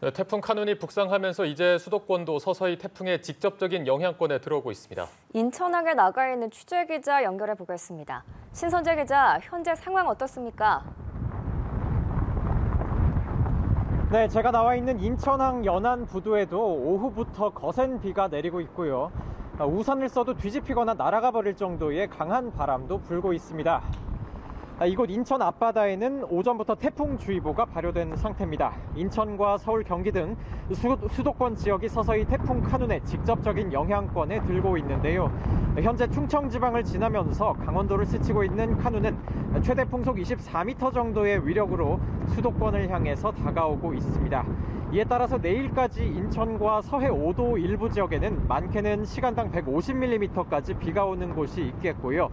네, 태풍 카눈이 북상하면서 이제 수도권도 서서히 태풍의 직접적인 영향권에 들어오고 있습니다. 인천항에 나가 있는 취재기자 연결해 보겠습니다. 신선재 기자, 현재 상황 어떻습니까? 네, 제가 나와 있는 인천항 연안 부두에도 오후부터 거센 비가 내리고 있고요. 우산을 써도 뒤집히거나 날아가 버릴 정도의 강한 바람도 불고 있습니다. 이곳 인천 앞바다에는 오전부터 태풍주의보가 발효된 상태입니다. 인천과 서울, 경기 등 수도권 지역이 서서히 태풍 카눈의 직접적인 영향권에 들고 있는데요. 현재 충청 지방을 지나면서 강원도를 스치고 있는 카눈은 최대 풍속 24m 정도의 위력으로 수도권을 향해서 다가오고 있습니다. 이에 따라서 내일까지 인천과 서해 5도 일부 지역에는 많게는 시간당 150mm까지 비가 오는 곳이 있겠고요.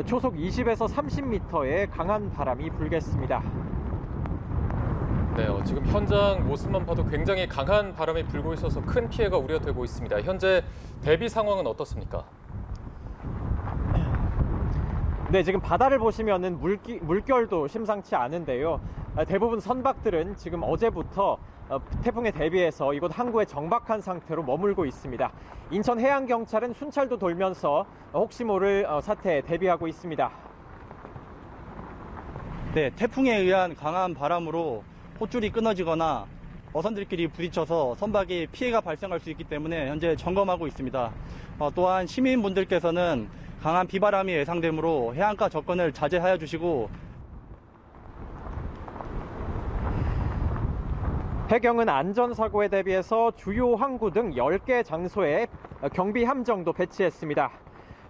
초속 20에서 30m의 강한 바람이 불겠습니다. 네, 지금 현장 모습만 봐도 굉장히 강한 바람이 불고 있어서 큰 피해가 우려되고 있습니다. 현재 대비 상황은 어떻습니까? 네, 지금 바다를 보시면은 물결도 심상치 않은데요. 대부분 선박들은 지금 어제부터 태풍에 대비해서 이곳 항구에 정박한 상태로 머물고 있습니다. 인천해양경찰은 순찰도 돌면서 혹시 모를 사태에 대비하고 있습니다. 네, 태풍에 의한 강한 바람으로 호줄이 끊어지거나 어선들끼리 부딪혀서 선박에 피해가 발생할 수 있기 때문에 현재 점검하고 있습니다. 또한 시민분들께서는 강한 비바람이 예상되므로 해안가 접근을 자제하여 주시고, 해경은 안전사고에 대비해서 주요 항구 등 10개 장소에 경비 함정도 배치했습니다.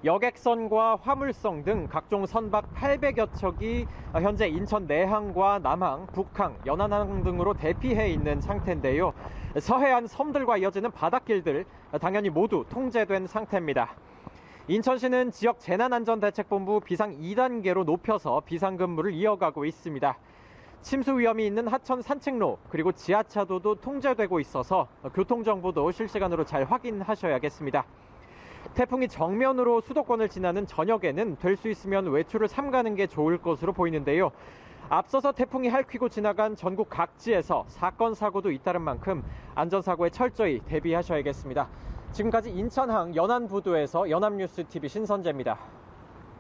여객선과 화물선 등 각종 선박 800여 척이 현재 인천 내항과 남항, 북항, 연안항 등으로 대피해 있는 상태인데요. 서해안 섬들과 이어지는 바닷길들 당연히 모두 통제된 상태입니다. 인천시는 지역 재난안전대책본부 비상 2단계로 높여서 비상근무를 이어가고 있습니다. 침수 위험이 있는 하천 산책로 그리고 지하차도도 통제되고 있어서 교통정보도 실시간으로 잘 확인하셔야겠습니다. 태풍이 정면으로 수도권을 지나는 저녁에는 될 수 있으면 외출을 삼가는 게 좋을 것으로 보이는데요. 앞서서 태풍이 핥히고 지나간 전국 각지에서 사건 사고도 잇따른 만큼 안전사고에 철저히 대비하셔야겠습니다. 지금까지 인천항 연안부두에서 연합뉴스TV 신선재입니다.